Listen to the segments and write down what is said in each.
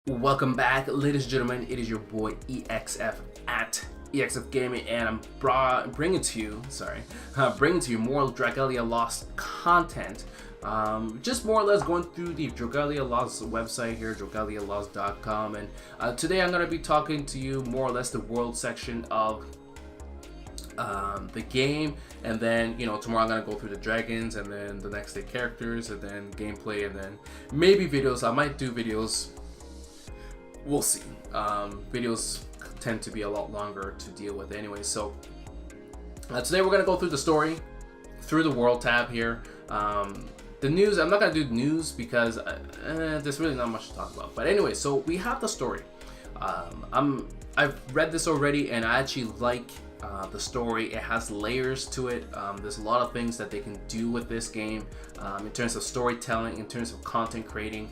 Welcome back, ladies and gentlemen. It is your boy EXF at EXFGaming, and I'm bringing to you more Dragalia Lost content. Just more or less going through the Dragalia Lost website here, dragalialost.com, and today I'm going to be talking to you more or less the world section of the game, and then tomorrow I'm gonna go through the dragons, and then the next day characters, and then gameplay, and then maybe videos. I might do videos. We'll see. Videos tend to be a lot longer to deal with anyway. So today we're gonna go through the story, through the world tab here. The news, I'm not gonna do news because there's really not much to talk about. But anyway, so we have the story. I've read this already, and I actually like the story. It has layers to it. There's a lot of things that they can do with this game in terms of storytelling, in terms of content creating.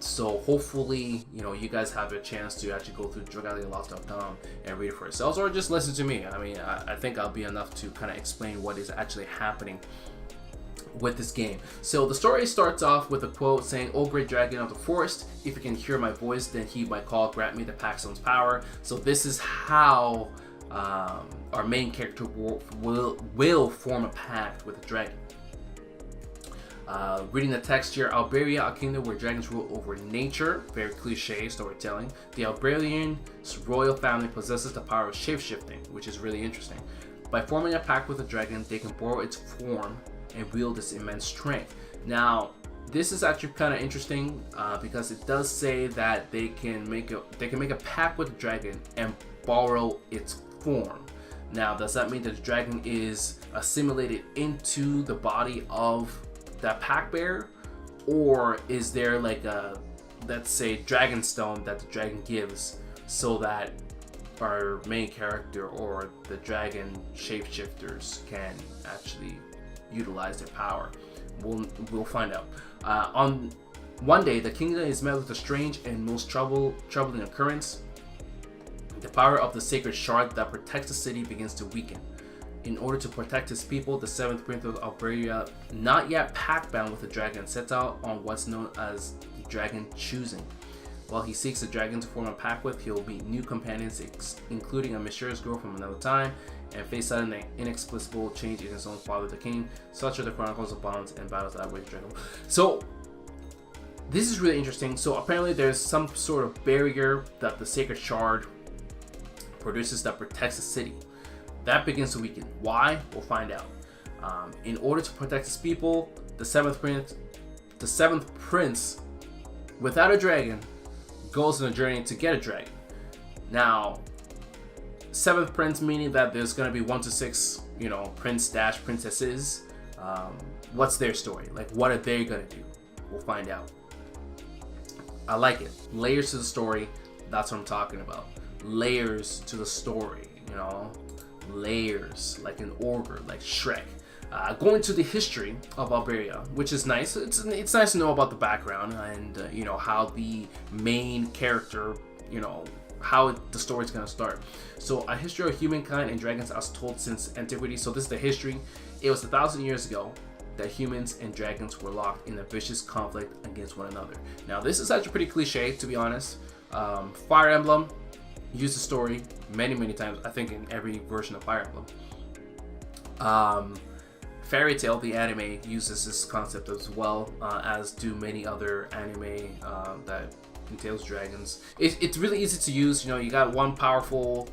So hopefully, you guys have a chance to actually go through dragalialost.com and read it for yourselves, or just listen to me. I mean, I think I'll be enough to kind of explain what is actually happening with this game. So the story starts off with a quote saying, "Oh great dragon of the forest, if you can hear my voice, then heed my call, grant me the Paxton's power." So this is how our main character will form a pact with the dragon. Reading the text here, Alberia, a kingdom where dragons rule over nature. Very cliche storytelling. The Alberian's royal family possesses the power of shapeshifting, which is really interesting. By forming a pact with a dragon, they can borrow its form and wield its immense strength. Now, this is actually kind of interesting because it does say that they can make a pact with the dragon and borrow its form. Now, does that mean that the dragon is assimilated into the body of that pack bearer, or is there like a, let's say, dragon stone that the dragon gives so that our main character or the dragon shapeshifters can actually utilize their power? We'll find out. On one day, the kingdom is met with a strange and most troubling occurrence. The power of the sacred shard that protects the city begins to weaken. In order to protect his people, the 7th Prince of Alberia, not yet pact-bound with the dragon, sets out on what's known as the dragon choosing. While he seeks a dragon to form a pact with, he'll meet new companions, including a mysterious girl from another time, and face sudden and inexplicable change in his own father, the king. Such are the chronicles of bonds and battles that await the dragon. So, this is really interesting. So apparently there's some sort of barrier that the sacred shard produces that protects the city. That begins to weaken. Why? We'll find out. In order to protect his people, the seventh prince, without a dragon, goes on a journey to get a dragon. Now, 7th prince meaning that there's going to be 1 to 6, prince-princesses. What's their story? Like, what are they going to do? We'll find out. I like it. Layers to the story. That's what I'm talking about. Layers to the story, layers, like an ogre, like Shrek. Going to the history of Alberia, which is nice. It's nice to know about the background and how the main character, how the story's gonna start. So a history of humankind and dragons as told since antiquity. So this is the history. It was 1,000 years ago that humans and dragons were locked in a vicious conflict against one another. Now this is actually pretty cliche, to be honest. Fire Emblem used the story many times, I think in every version of Fire Emblem. Fairy Tail, the anime, uses this concept as well, as do many other anime that entails dragons. It's really easy to use. You got one powerful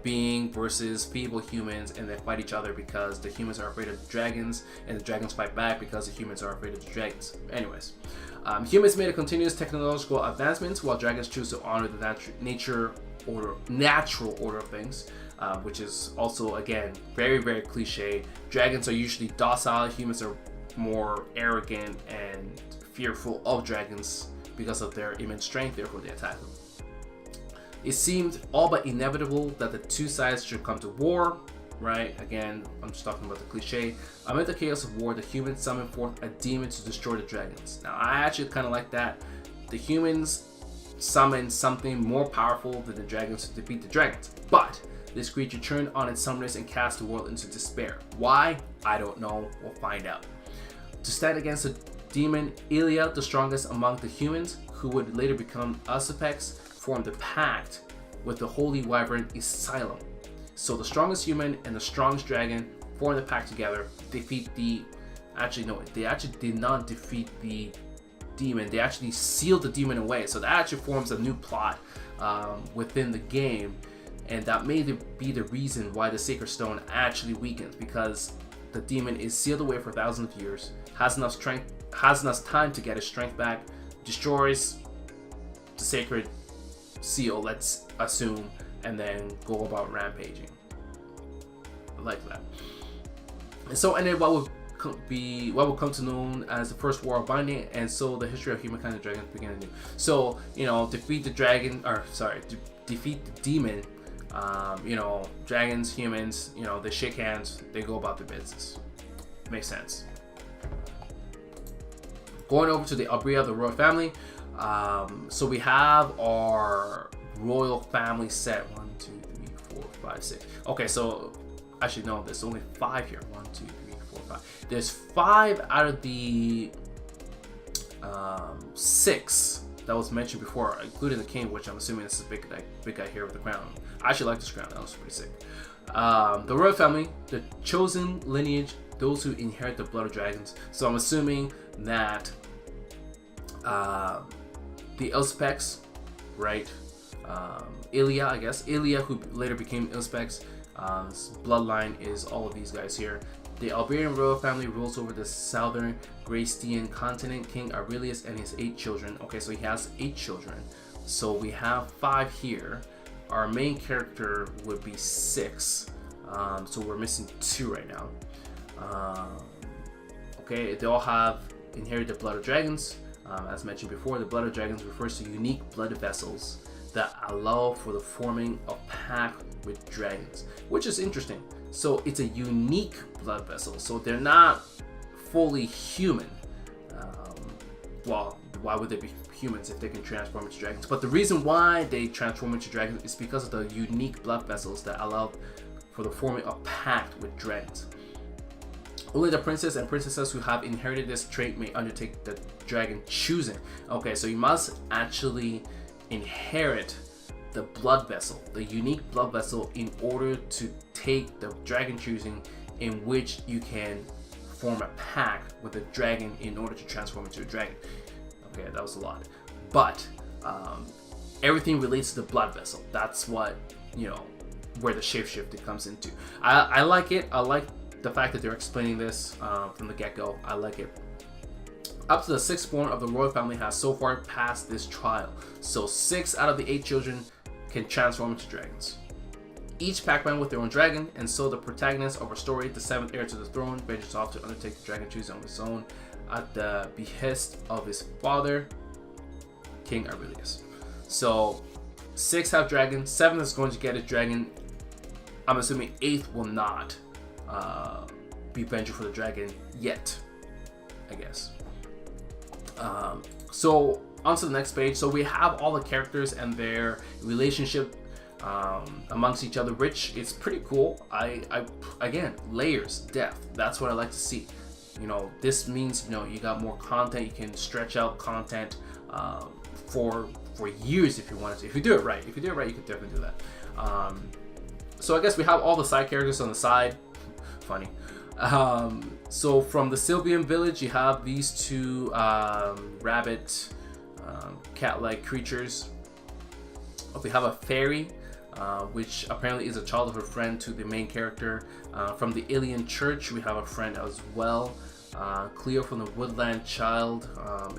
being versus feeble humans, and they fight each other because the humans are afraid of the dragons, and the dragons fight back because the humans are afraid of the dragons. Anyways, humans made a continuous technological advancements, while dragons choose to honor the natural order of things, which is also, again, very cliche. Dragons are usually docile. Humans are more arrogant and fearful of dragons because of their immense strength, therefore they attack them. It seemed all but inevitable that the two sides should come to war, right? Again, I'm just talking about the cliche. Amid the chaos of war, the humans summoned forth a demon to destroy the dragons. Now, I actually kind of like that. The humans summoned something more powerful than the dragons to defeat the dragons. But this creature turned on its summoners and cast the world into despair. Why? I don't know. We'll find out. To stand against the demon, Ilya, the strongest among the humans, who would later become Aspects, formed a pact with the Holy Wyvern Asylum. So the strongest human and the strongest dragon formed a pact together, defeat the... Actually, no, they actually did not defeat the demon. They actually sealed the demon away. So that actually forms a new plot within the game. And that may be the reason why the Sacred Stone actually weakens, because the demon is sealed away for thousands of years, has enough strength, has enough time to get his strength back, destroys the sacred seal, let's assume, and then go about rampaging. I like that. And so ended what would come to known as the First War of Binding, and so the history of humankind and dragons began anew. So, you know, defeat the dragon, or sorry, defeat the demon. You know, dragons, humans, you know, they shake hands, they go about their business. Makes sense. Going over to the Albrea, the royal family. So we have our royal family set. 1, 2, 3, 4, 5, 6. Okay, so actually no, there's only 5 here. 1, 2, 3, 4, 5. There's 5 out of the 6 that was mentioned before, including the king, which I'm assuming is the big guy here with the crown. I actually like this crown. That was pretty sick. The royal family, the chosen lineage, those who inherit the blood of dragons. So I'm assuming that the Elspecs, right? Ilia, I guess. Ilia, who later became Elspecs. Bloodline is all of these guys here. The Alberian royal family rules over the southern Graystian continent. King Aurelius and his 8 children. Okay, so he has 8 children. So we have 5 here. Our main character would be 6. So we're missing 2 right now. Okay, they all have inherited the blood of dragons. As mentioned before, the blood of dragons refers to unique blood vessels that allow for the forming of pact with dragons, which is interesting. So it's a unique blood vessel, so they're not fully human. Well, why would they be humans if they can transform into dragons? But the reason why they transform into dragons is because of the unique blood vessels that allow for the forming of pact with dragons. Only the princess and princesses who have inherited this trait may undertake the dragon choosing. Okay, so you must actually inherit the blood vessel, the unique blood vessel, in order to take the dragon choosing, in which you can form a pact with a dragon in order to transform into a dragon. Okay, that was a lot. But everything relates to the blood vessel. That's what, you know, where the shapeshifting comes into. I like it. I like the fact that they're explaining this from the get-go. I like it. Up to the 6th born of the royal family has so far passed this trial. So 6 out of the 8 children can transform into dragons. Each pac-man with their own dragon, and so the protagonist of our story, the 7th heir to the throne, ventures off to undertake the dragon choosing on his own at the behest of his father, King Aurelius. So 6 have dragons, 7th is going to get a dragon. I'm assuming 8th will not be ventured for the dragon yet, I guess. So on to the next page. So we have all the characters and their relationship amongst each other, which is pretty cool. I again, layers, depth. That's what I like to see. You know, this means, you know, you got more content. You can stretch out content for years if you wanted to. If you do it right, you can definitely do that. So I guess we have all the side characters on the side. Funny. So from the Sylvian village, you have these 2 rabbit, cat-like creatures. We have a fairy, which apparently is a child of a friend to the main character. From the Ilian church, we have a friend as well. Cleo from the woodland child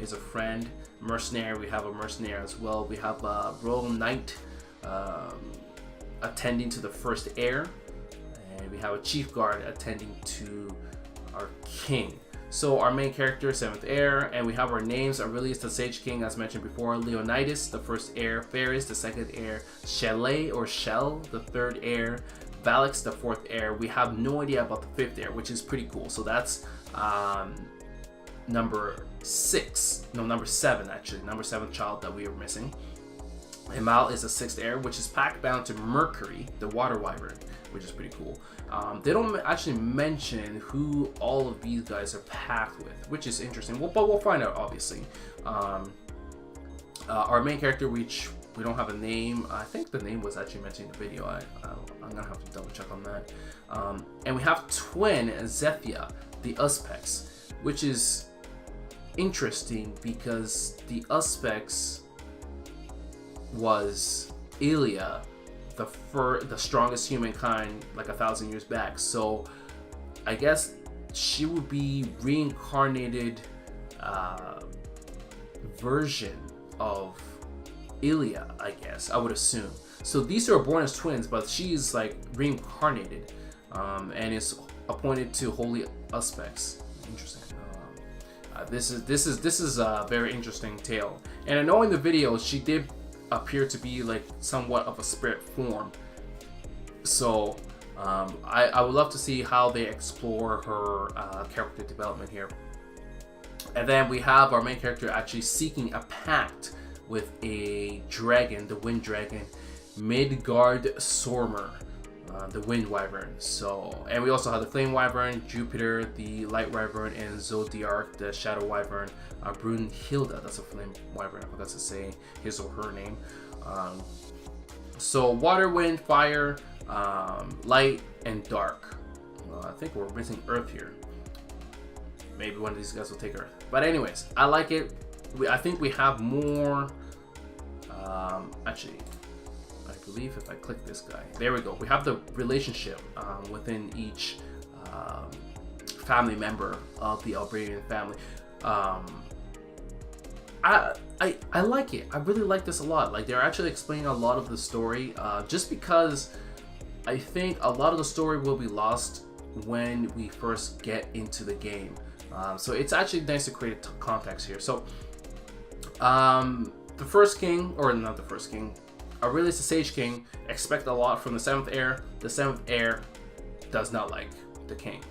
is a friend. Mercenary, we have a mercenary as well. We have a royal knight attending to the first heir. And we have a chief guard attending to our king. So our main character, 7th heir, and we have our names: Aurelius, the Sage King, as mentioned before; Leonidas, the first heir; Pharis, the 2nd heir; Shelley or Shell, the 3rd heir; Valix, the 4th heir. We have no idea about the 5th heir, which is pretty cool. So that's number 7 actually, number 7 child that we were missing. Emal is the 6th heir, which is pact bound to Mercury, the water wyvern, which is pretty cool. They don't actually mention who all of these guys are packed with, which is interesting. But we'll find out, obviously. Our main character, which we don't have a name. I think the name was actually mentioned in the video. I'm gonna have to double check on that. And we have twin Zethia, the Uspex, which is interesting because the Uspex was Ilia, the strongest humankind, like 1,000 years back. So I guess she would be reincarnated version of Ilia, I guess, I would assume. So these two are born as twins, but she's like reincarnated and is appointed to Holy Uspex. Interesting. This is a very interesting tale. And I know in the video she did appear to be like somewhat of a spirit form. So I would love to see how they explore her character development here. And then we have our main character actually seeking a pact with a dragon, the wind dragon, Midgard Sormer, the wind wyvern. So, and we also have the flame wyvern, Jupiter, the light wyvern, and Zodiark, the shadow wyvern, Brunhilda, that's a flame wyvern, I forgot to say his or her name. So water, wind, fire, light, and dark. I think we're missing earth here. Maybe one of these guys will take earth. But anyways, I like it. I think we have more. Actually, I believe if I click this guy, there we go. We have the relationship within each family member of the Albanian family. I like it. I really like this a lot. Like, they're actually explaining a lot of the story, just because I think a lot of the story will be lost when we first get into the game. So it's actually nice to create context here. So the first king, or not the first king, Aurelius the Sage King, expect a lot from the 7th heir. The 7th heir does not like the king.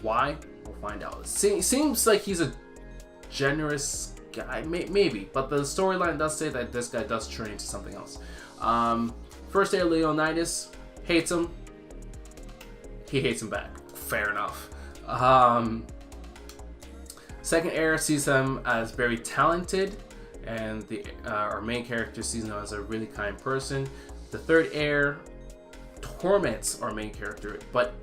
Why? We'll find out. Seems like he's a generous guy, maybe, but the storyline does say that this guy does turn into something else. First heir Leonidas hates him. He hates him back. Fair enough. Second heir sees him as very talented, and our main character sees him as a really kind person. The third heir torments our main character, but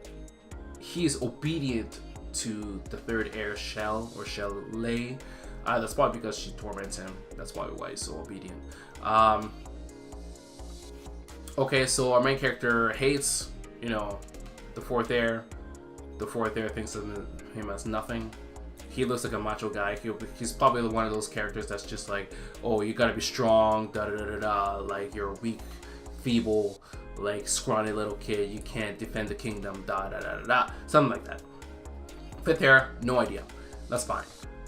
he is obedient to the third heir, Shell or Shelley. That's probably because she torments him. That's probably why he's so obedient. Okay, so our main character hates, the fourth heir. The fourth heir thinks of him as nothing. He looks like a macho guy. He's probably one of those characters that's just like, oh, you gotta be strong, da da da da da. Like, you're a weak, feeble, like scrawny little kid. You can't defend the kingdom, da da da da da. Something like that. Fifth heir, no idea. That's fine.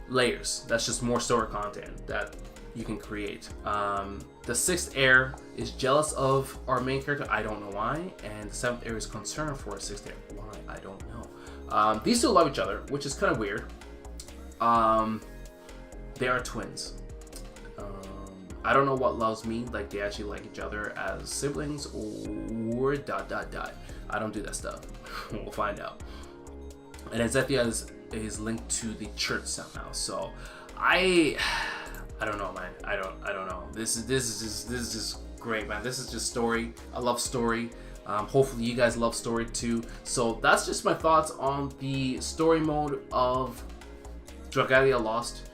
Layers. That's just more story content that you can create. The sixth heir is jealous of our main character. I don't know why. And the seventh heir is concerned for a sixth heir. Why? I don't know. These two love each other, which is kind of weird. They are twins. I don't know what loves me, like they actually like each other as siblings or ... I don't do that stuff. We'll find out. And Zethia is linked to the church somehow. So I don't know, man. I don't know. This is just great, man. This is just story. I love story. Hopefully you guys love story too. So that's just my thoughts on the story mode of Dragalia Lost.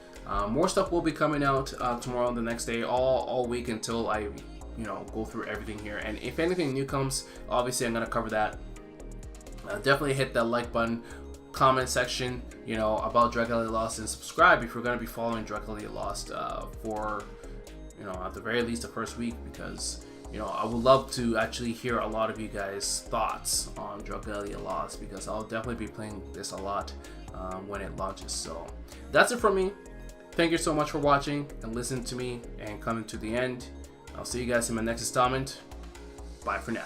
More stuff will be coming out tomorrow and the next day, all week until I, go through everything here. And if anything new comes, obviously I'm gonna cover that. Definitely hit that like button, comment section, about Dragalia Lost, and subscribe if you're gonna be following Dragalia Lost for, at the very least the first week, because I would love to actually hear a lot of you guys' thoughts on Dragalia Lost, because I'll definitely be playing this a lot when it launches. So that's it from me. Thank you so much for watching and listening to me and coming to the end. I'll see you guys in my next installment. Bye for now.